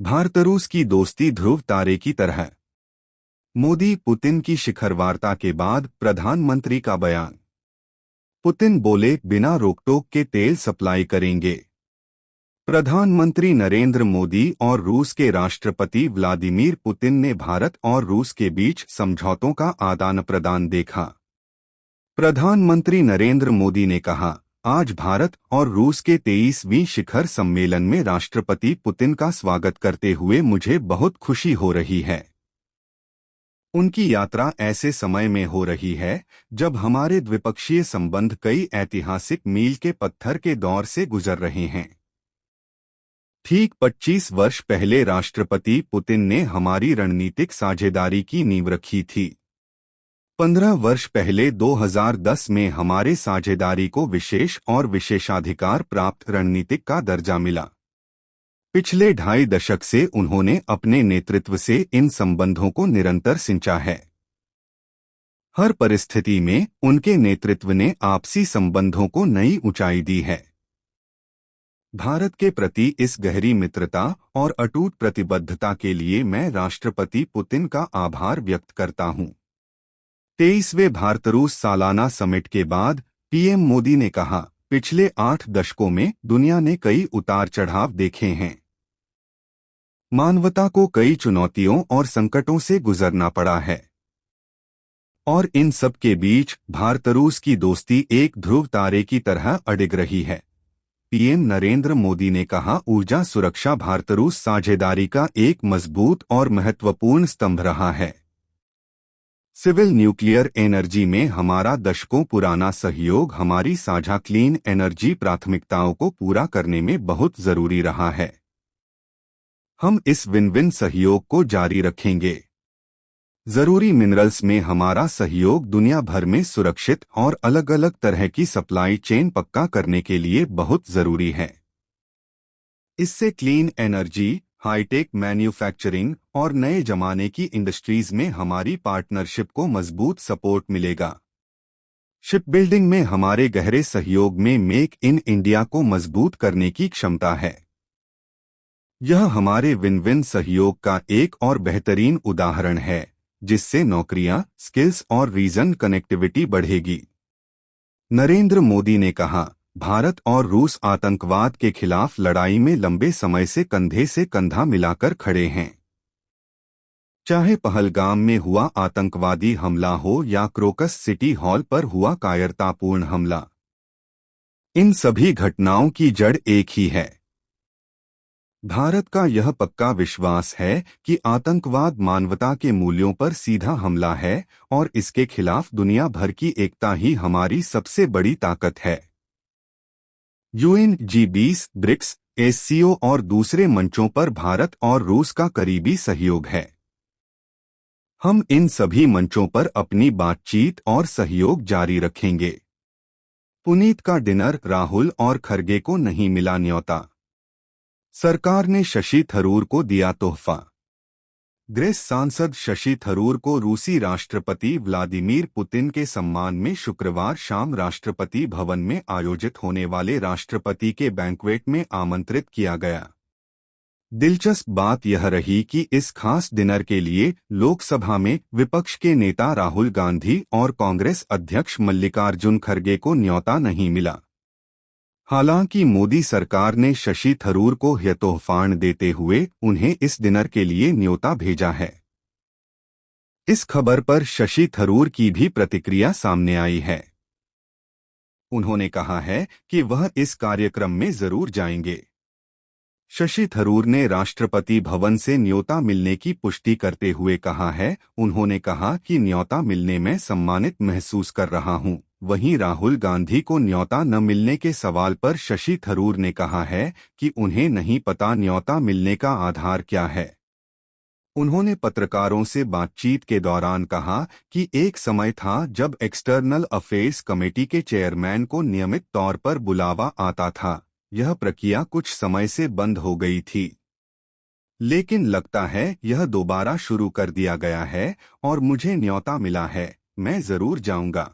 भारत रूस की दोस्ती ध्रुव तारे की तरह। मोदी पुतिन की शिखर वार्ता के बाद प्रधानमंत्री का बयान। पुतिन बोले बिना रोकटोक के तेल सप्लाई करेंगे। प्रधानमंत्री नरेंद्र मोदी और रूस के राष्ट्रपति व्लादिमीर पुतिन ने भारत और रूस के बीच समझौतों का आदान प्रदान देखा। प्रधानमंत्री नरेंद्र मोदी ने कहा, आज भारत और रूस के 23वीं शिखर सम्मेलन में राष्ट्रपति पुतिन का स्वागत करते हुए मुझे बहुत खुशी हो रही है। उनकी यात्रा ऐसे समय में हो रही है जब हमारे द्विपक्षीय संबंध कई ऐतिहासिक मील के पत्थर के दौर से गुजर रहे हैं। ठीक 25 वर्ष पहले राष्ट्रपति पुतिन ने हमारी रणनीतिक साझेदारी की नींव रखी थी। 15 वर्ष पहले 2010 में हमारे साझेदारी को विशेष और विशेषाधिकार प्राप्त रणनीतिक का दर्जा मिला। पिछले 2.5 दशक से उन्होंने अपने नेतृत्व से इन संबंधों को निरंतर सिंचा है। हर परिस्थिति में उनके नेतृत्व ने आपसी संबंधों को नई ऊंचाई दी है। भारत के प्रति इस गहरी मित्रता और अटूट प्रतिबद्धता के लिए मैं राष्ट्रपति पुतिन का आभार व्यक्त करता हूं। 23वें भारत रूस सालाना समिट के बाद पीएम मोदी ने कहा, पिछले 8 दशकों में दुनिया ने कई उतार चढ़ाव देखे हैं। मानवता को कई चुनौतियों और संकटों से गुजरना पड़ा है, और इन सब के बीच भारत रूस की दोस्ती एक ध्रुव तारे की तरह अडिग रही है। पीएम नरेंद्र मोदी ने कहा, ऊर्जा सुरक्षा भारत रूस साझेदारी का एक मजबूत और महत्वपूर्ण स्तंभ रहा है। सिविल न्यूक्लियर एनर्जी में हमारा दशकों पुराना सहयोग हमारी साझा क्लीन एनर्जी प्राथमिकताओं को पूरा करने में बहुत जरूरी रहा है। हम इस विन विन सहयोग को जारी रखेंगे। जरूरी मिनरल्स में हमारा सहयोग दुनिया भर में सुरक्षित और अलग अलग तरह की सप्लाई चेन पक्का करने के लिए बहुत जरूरी है। इससे क्लीन एनर्जी, हाईटेक मैन्युफैक्चरिंग और नए जमाने की इंडस्ट्रीज में हमारी पार्टनरशिप को मजबूत सपोर्ट मिलेगा। शिप बिल्डिंग में हमारे गहरे सहयोग में मेक इन इंडिया को मजबूत करने की क्षमता है। यह हमारे विन विन सहयोग का एक और बेहतरीन उदाहरण है, जिससे नौकरियां, स्किल्स और रीजन कनेक्टिविटी बढ़ेगी। नरेंद्र मोदी ने कहा, भारत और रूस आतंकवाद के खिलाफ लड़ाई में लंबे समय से कंधा मिलाकर खड़े हैं। चाहे पहलगाम में हुआ आतंकवादी हमला हो या क्रोकस सिटी हॉल पर हुआ कायरतापूर्ण हमला, इन सभी घटनाओं की जड़ एक ही है। भारत का यह पक्का विश्वास है कि आतंकवाद मानवता के मूल्यों पर सीधा हमला है और इसके खिलाफ दुनिया भर की एकता ही हमारी सबसे बड़ी ताकत है। यूएन, G20, ब्रिक्स, SCO और दूसरे मंचों पर भारत और रूस का करीबी सहयोग है। हम इन सभी मंचों पर अपनी बातचीत और सहयोग जारी रखेंगे। पुनीत का डिनर, राहुल और खरगे को नहीं मिला न्योता। सरकार ने शशि थरूर को दिया तोहफा। ग्रेस सांसद शशि थरूर को रूसी राष्ट्रपति व्लादिमीर पुतिन के सम्मान में शुक्रवार शाम राष्ट्रपति भवन में आयोजित होने वाले राष्ट्रपति के बैंक्वेट में आमंत्रित किया गया। दिलचस्प बात यह रही कि इस खास डिनर के लिए लोकसभा में विपक्ष के नेता राहुल गांधी और कांग्रेस अध्यक्ष मल्लिकार्जुन खरगे को न्योता नहीं मिला। हालांकि मोदी सरकार ने शशि थरूर को यह तोहफा देते हुए उन्हें इस डिनर के लिए न्योता भेजा है। इस खबर पर शशि थरूर की भी प्रतिक्रिया सामने आई है। उन्होंने कहा है कि वह इस कार्यक्रम में जरूर जाएंगे। शशि थरूर ने राष्ट्रपति भवन से न्योता मिलने की पुष्टि करते हुए कहा है, उन्होंने कहा कि न्योता मिलने में सम्मानित महसूस कर रहा हूं। वहीं राहुल गांधी को न्योता न मिलने के सवाल पर शशि थरूर ने कहा है कि उन्हें नहीं पता न्योता मिलने का आधार क्या है। उन्होंने पत्रकारों से बातचीत के दौरान कहा कि एक समय था जब एक्सटर्नल अफेयर्स कमेटी के चेयरमैन को नियमित तौर पर बुलावा आता था। यह प्रक्रिया कुछ समय से बंद हो गई थी, लेकिन लगता है यह दोबारा शुरू कर दिया गया है और मुझे न्योता मिला है। मैं जरूर जाऊंगा।